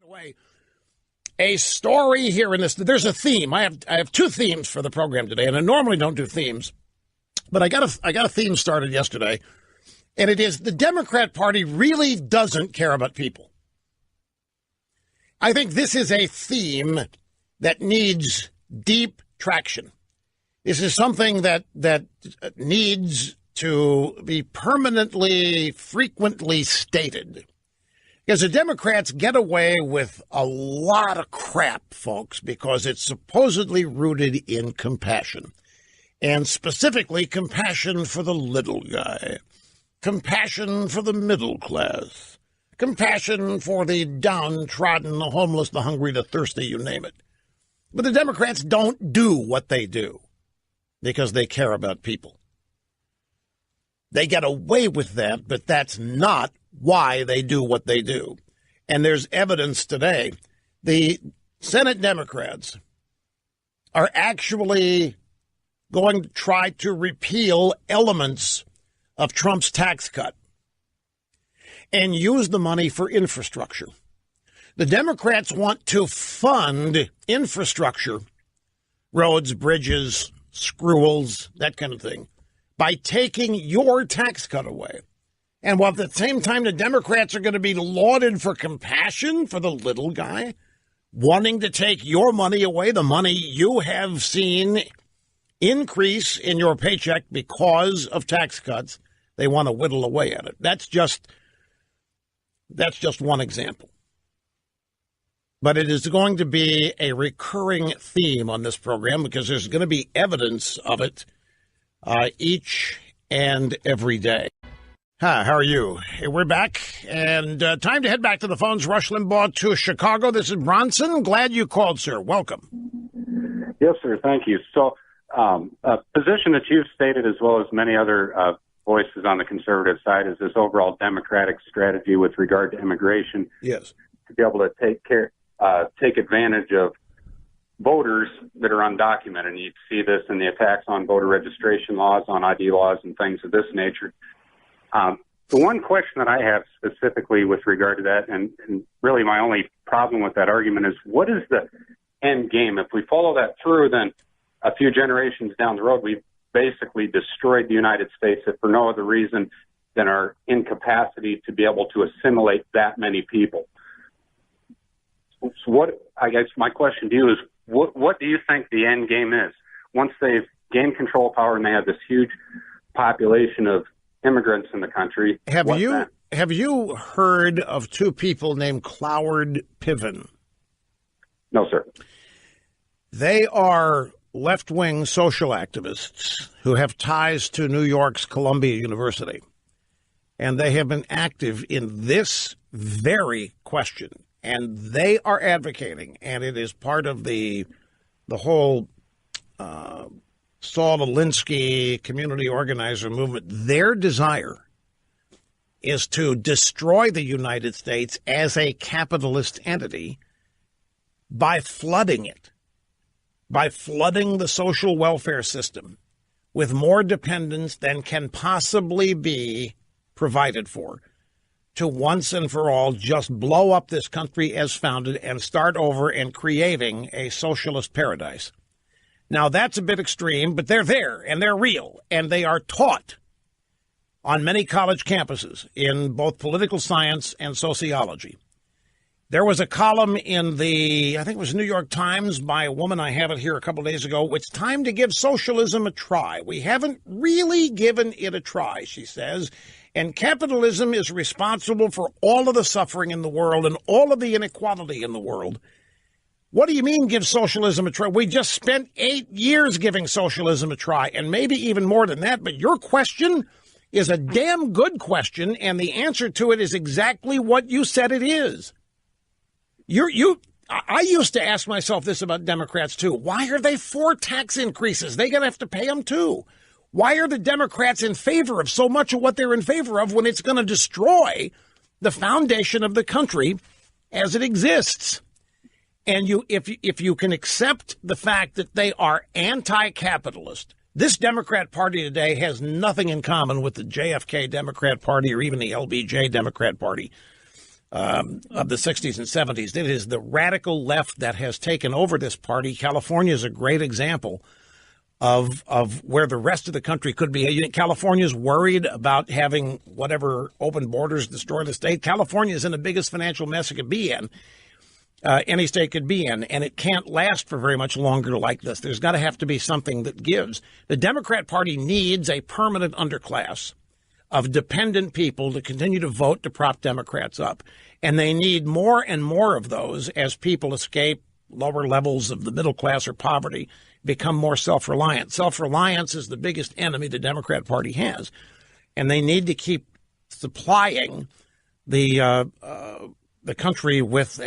way, a story here in this. There's a theme. I have two themes for the program today, and I normally don't do themes, but I got a theme started yesterday, and it is the Democrat Party really doesn't care about people. I think this is a theme that needs deep traction. This is something that needs to be permanently, frequently stated. Because the Democrats get away with a lot of crap, folks, because it's supposedly rooted in compassion. And specifically, compassion for the little guy. Compassion for the middle class. Compassion for the downtrodden, the homeless, the hungry, the thirsty, you name it. But the Democrats don't do what they do because they care about people. They get away with that, but that's not why they do what they do. And there's evidence today. The Senate Democrats are actually going to try to repeal elements of Trump's tax cut and use the money for infrastructure. The Democrats want to fund infrastructure, roads, bridges, schools, that kind of thing, by taking your tax cut away. And while at the same time the Democrats are going to be lauded for compassion for the little guy, wanting to take your money away, the money you have seen increase in your paycheck because of tax cuts, they want to whittle away at it. That's just one example. But it is going to be a recurring theme on this program because there's going to be evidence of it each and every day. Hi, how are you? Hey, we're back, and time to head back to the phones. Rush Limbaugh to Chicago. This is Bronson. Glad you called, sir. Welcome. Yes, sir. Thank you. So a position that you've stated, as well as many other voices on the conservative side, is this overall Democratic strategy with regard to immigration. Yes. To be able to take advantage of voters that are undocumented. And you see this in the attacks on voter registration laws, on ID laws, and things of this nature. The one question that I have specifically with regard to that, and really my only problem with that argument, is what is the end game? If we follow that through, then a few generations down the road, we've basically destroyed the United States, if for no other reason than our incapacity to be able to assimilate that many people. So I guess my question to you is, what do you think the end game is? Once they've gained control of power and they have this huge population of immigrants in the country. Have you heard of two people named Cloward Piven? No, sir. They are left-wing social activists who have ties to New York's Columbia University. And they have been active in this very question. And they are advocating, and it is part of the whole Saul Alinsky community organizer movement. Their desire is to destroy the United States as a capitalist entity by flooding it, by flooding the social welfare system with more dependents than can possibly be provided for, to once and for all just blow up this country as founded and start over and creating a socialist paradise. Now, that's a bit extreme, but they're there, and they're real, and they are taught on many college campuses in both political science and sociology. There was a column in I think it was New York Times, by a woman, I have it here a couple of days ago. It's time to give socialism a try. We haven't really given it a try, she says, and capitalism is responsible for all of the suffering in the world and all of the inequality in the world. What do you mean give socialism a try? We just spent 8 years giving socialism a try, and maybe even more than that. But your question is a damn good question, and the answer to it is exactly what you said it is. I used to ask myself this about Democrats, too. Why are they for tax increases? They're going to have to pay them, too. Why are the Democrats in favor of so much of what they're in favor of when it's going to destroy the foundation of the country as it exists? And if you can accept the fact that they are anti-capitalist, this Democrat Party today has nothing in common with the JFK Democrat Party or even the LBJ Democrat Party. of the 60s and 70s. It is the radical left that has taken over this party. California is a great example of where the rest of the country could be. California's worried about having whatever open borders destroy the state. California is in the biggest financial mess it could be in. Any state could be in, and it can't last for very much longer like this. There's got to have to be something that gives. The Democrat Party needs a permanent underclass of dependent people to continue to vote to prop Democrats up. And they need more and more of those as people escape lower levels of the middle class or poverty, become more self-reliant. Self-reliance is the biggest enemy the Democrat Party has. And they need to keep supplying the country with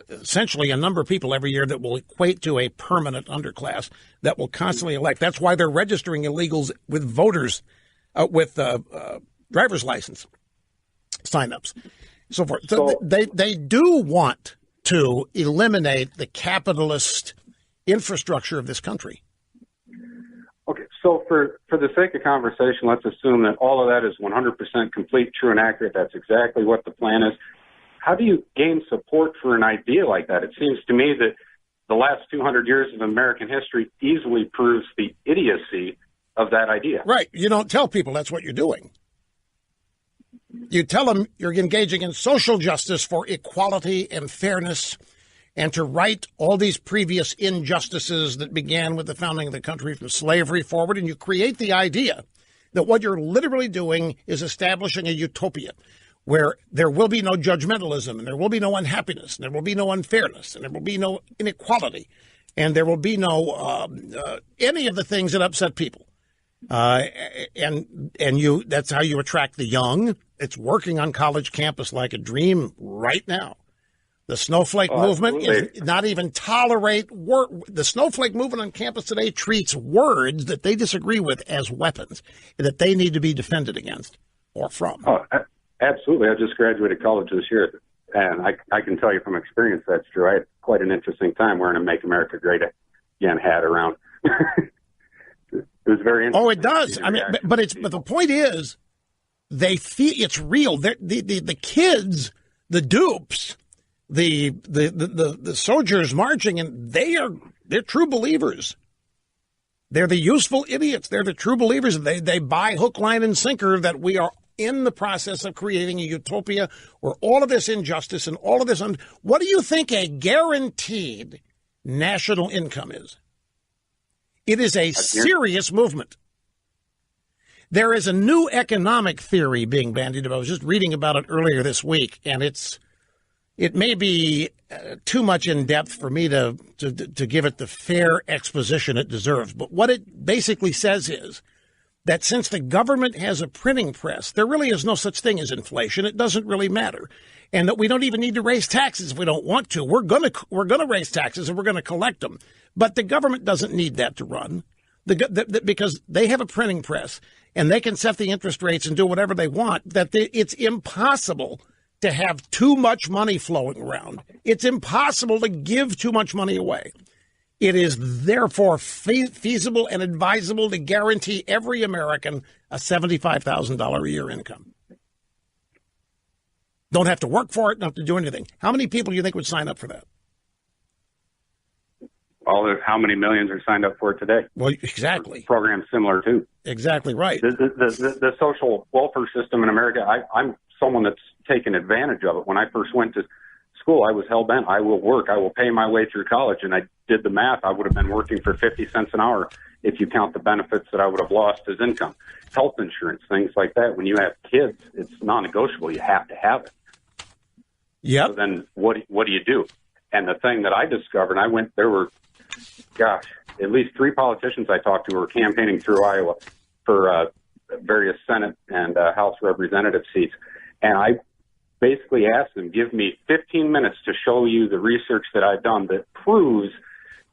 essentially a number of people every year that will equate to a permanent underclass that will constantly elect. That's why they're registering illegals with voters, with driver's license signups, so forth. So they do want to eliminate the capitalist infrastructure of this country. Okay, so for the sake of conversation, let's assume that all of that is 100% complete, true, and accurate. That's exactly what the plan is. How do you gain support for an idea like that? It seems to me that the last 200 years of American history easily proves the idiocy of that idea. Right. You don't tell people that's what you're doing. You tell them you're engaging in social justice for equality and fairness and to right all these previous injustices that began with the founding of the country from slavery forward. And you create the idea that what you're literally doing is establishing a utopia where there will be no judgmentalism and there will be no unhappiness and there will be no unfairness and there will be no inequality and there will be no any of the things that upset people. That's how you attract the young. It's working on college campus like a dream right now. The snowflake movement is not even tolerate the snowflake movement on campus today treats words that they disagree with as weapons that they need to be defended against or from. Oh, absolutely. I just graduated college this year, and I can tell you from experience that's true. I had quite an interesting time wearing a Make America Great Again hat around. It was very interesting. Oh, it does. I mean, but the point is, they feel it's real. The kids, the dupes, the soldiers marching, and they're true believers. They're the useful idiots. They're the true believers. They buy hook, line, and sinker that we are in the process of creating a utopia where all of this injustice and all of this. What do you think a guaranteed national income is? It is a serious movement. There is a new economic theory being bandied about. I was just reading about it earlier this week, and it may be too much in depth for me to give it the fair exposition it deserves. But what it basically says is that since the government has a printing press, there really is no such thing as inflation. It doesn't really matter. And that we don't even need to raise taxes if we don't want to. We're going to raise taxes and we're going to collect them. But the government doesn't need that to run because they have a printing press and they can set the interest rates and do whatever they want. It's impossible to have too much money flowing around. It's impossible to give too much money away. It is therefore feasible and advisable to guarantee every American a $75,000 a year income. Don't have to work for it, don't have to do anything. How many people do you think would sign up for that? Well, how many millions are signed up for it today? Well, exactly. Programs similar too. Exactly right. The social welfare system in America, I'm someone that's taken advantage of it. When I first went to school, I was hell-bent. I will work. I will pay my way through college. And I did the math. I would have been working for 50 cents an hour if you count the benefits that I would have lost as income. Health insurance, things like that. When you have kids, it's non-negotiable. You have to have it. Yep. So then what do you do? And the thing that I discovered, there were, at least 3 politicians I talked to who were campaigning through Iowa for various Senate and House representative seats. And I basically asked them, give me 15 minutes to show you the research that I've done that proves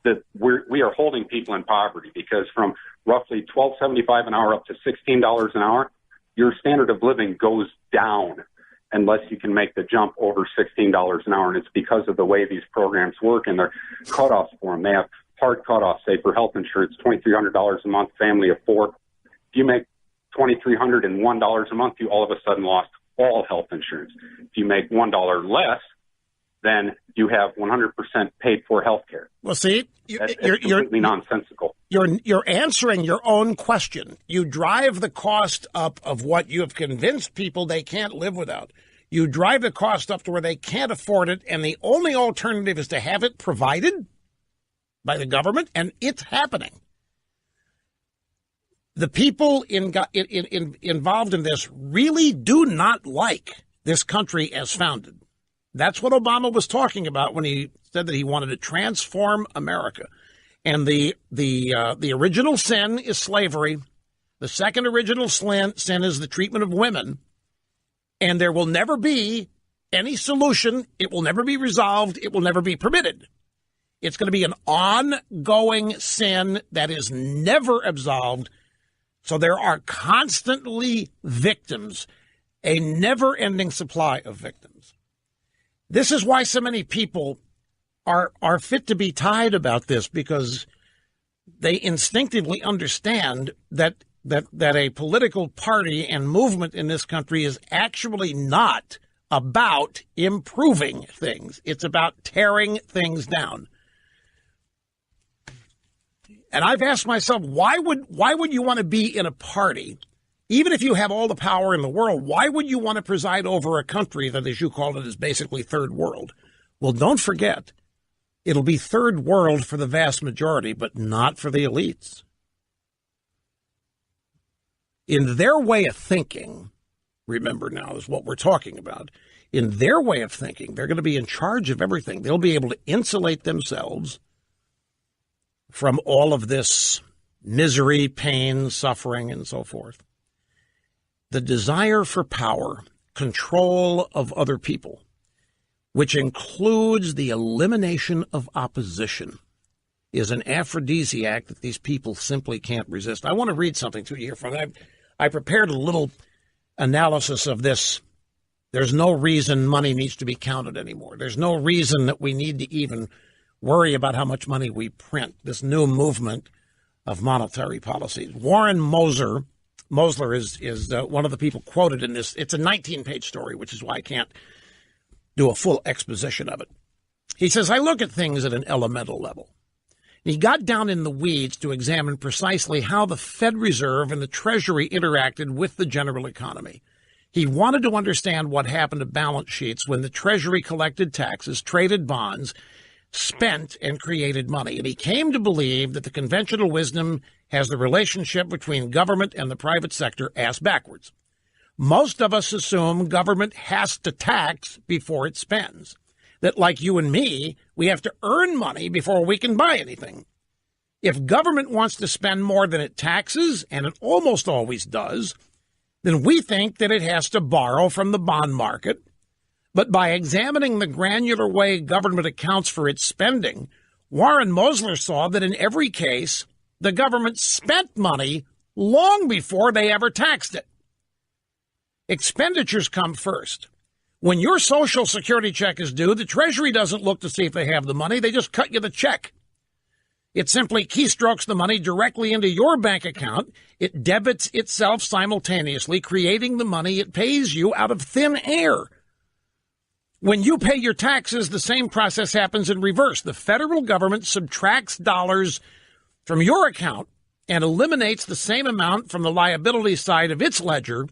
that we are holding people in poverty, because from roughly $12.75 an hour up to $16 an hour, your standard of living goes down unless you can make the jump over $16 an hour. And it's because of the way these programs work and their cutoffs for them. They have hard cutoffs, say for health insurance, $2,300 a month, family of 4. If you make $2,301 a month, you all of a sudden lost all health insurance. If you make $1 less, then you have 100% paid for health care. Well, see, it's completely nonsensical. You're answering your own question. You drive the cost up of what you have convinced people they can't live without. You drive the cost up to where they can't afford it, and the only alternative is to have it provided by the government, and it's happening. The people involved in this really do not like this country as founded. That's what Obama was talking about when he said that he wanted to transform America. And the original sin is slavery. The second original sin is the treatment of women. And there will never be any solution. It will never be resolved. It will never be permitted. It's going to be an ongoing sin that is never absolved. So there are constantly victims, a never-ending supply of victims. This is why so many people are fit to be tied about this, because they instinctively understand that a political party and movement in this country is actually not about improving things. It's about tearing things down. And I've asked myself, why would you want to be in a party, even if you have all the power in the world? Why would you want to preside over a country that, as you called it, is basically third world? Well, don't forget, it'll be third world for the vast majority, but not for the elites. In their way of thinking, remember now is what we're talking about. In their way of thinking, they're going to be in charge of everything. They'll be able to insulate themselves from all of this misery, pain, suffering, and so forth. The desire for power, control of other people, which includes the elimination of opposition, is an aphrodisiac that these people simply can't resist. I want to read something to you here from it. I prepared a little analysis of this. There's no reason money needs to be counted anymore. There's no reason that we need to even worry about how much money we print, this new movement of monetary policies. Warren Mosler is one of the people quoted in this. It's a 19-page story, which is why I can't do a full exposition of it. He says, I look at things at an elemental level. He got down in the weeds to examine precisely how the Fed Reserve and the Treasury interacted with the general economy. He wanted to understand what happened to balance sheets when the Treasury collected taxes, traded bonds, spent, and created money. And he came to believe that the conventional wisdom has the relationship between government and the private sector ass backwards. Most of us assume government has to tax before it spends. That, like you and me, we have to earn money before we can buy anything. If government wants to spend more than it taxes, and it almost always does, then we think that it has to borrow from the bond market. But by examining the granular way government accounts for its spending, Warren Mosler saw that in every case, the government spent money long before they ever taxed it. Expenditures come first. When your Social Security check is due, the Treasury doesn't look to see if they have the money. They just cut you the check. It simply keystrokes the money directly into your bank account. It debits itself simultaneously, creating the money it pays you out of thin air. When you pay your taxes, the same process happens in reverse. The federal government subtracts dollars from your account and eliminates the same amount from the liability side of its ledger,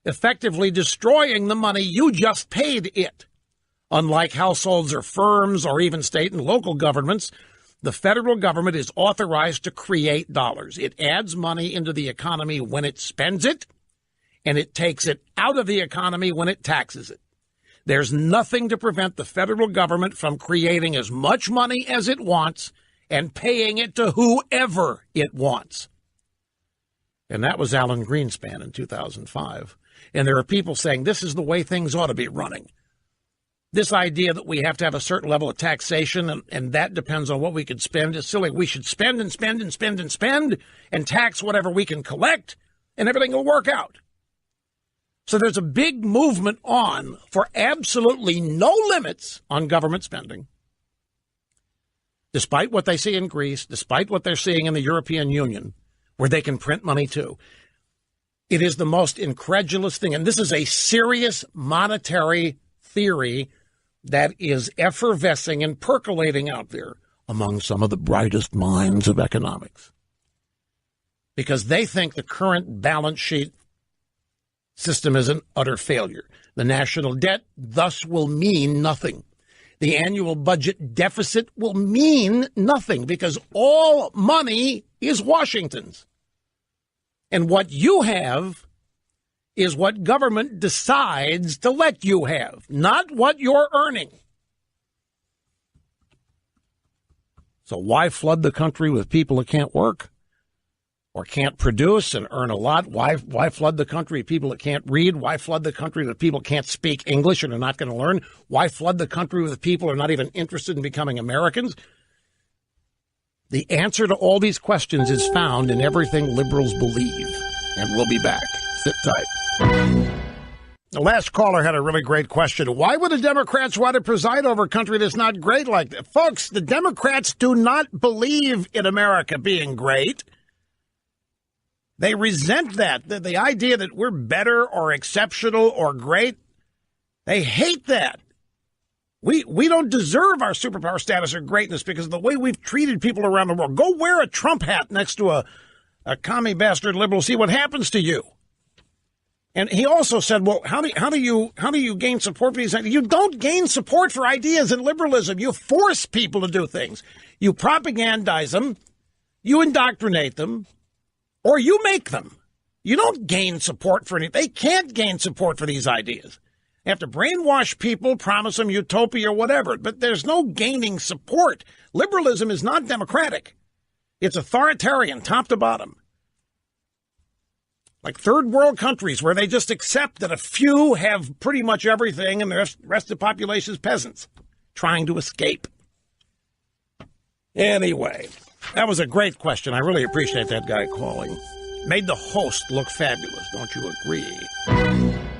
effectively destroying the money you just paid it. Unlike households or firms or even state and local governments, the federal government is authorized to create dollars. It adds money into the economy when it spends it, and it takes it out of the economy when it taxes it. There's nothing to prevent the federal government from creating as much money as it wants and paying it to whoever it wants. And that was Alan Greenspan in 2005. And there are people saying this is the way things ought to be running. This idea that we have to have a certain level of taxation and that depends on what we can spend is silly. We should spend and spend and spend and spend and tax whatever we can collect and everything will work out. So there's a big movement on for absolutely no limits on government spending, despite what they see in Greece, despite what they're seeing in the European Union, where they can print money too. It is the most incredulous thing. And this is a serious monetary theory that is effervescing and percolating out there among some of the brightest minds of economics. Because they think the current balance sheet system is an utter failure. The national debt thus will mean nothing. The annual budget deficit will mean nothing because all money is Washington's. And what you have is what government decides to let you have, not what you're earning. So why flood the country with people that can't work or can't produce and earn a lot? Why flood the country with people that can't read? Why flood the country with people that can't speak English and are not going to learn? Why flood the country with people who are not even interested in becoming Americans? The answer to all these questions is found in everything liberals believe. And we'll be back. Sit tight. The last caller had a really great question. Why would the Democrats want to preside over a country that's not great like that? Folks, the Democrats do not believe in America being great. They resent that, the idea that we're better or exceptional or great. They hate that. We don't deserve our superpower status or greatness because of the way we've treated people around the world. Go wear a Trump hat next to a commie bastard liberal, see what happens to you. And he also said, well, how do you gain support for these ideas? You don't gain support for ideas in liberalism. You force people to do things. You propagandize them, you indoctrinate them, or you make them. You don't gain support for anything. They can't gain support for these ideas. They have to brainwash people, promise them utopia or whatever, but there's no gaining support. Liberalism is not democratic. It's authoritarian, top to bottom. Like third world countries where they just accept that a few have pretty much everything and the rest of the population is peasants trying to escape. Anyway, that was a great question. I really appreciate that guy calling. Made the host look fabulous, don't you agree?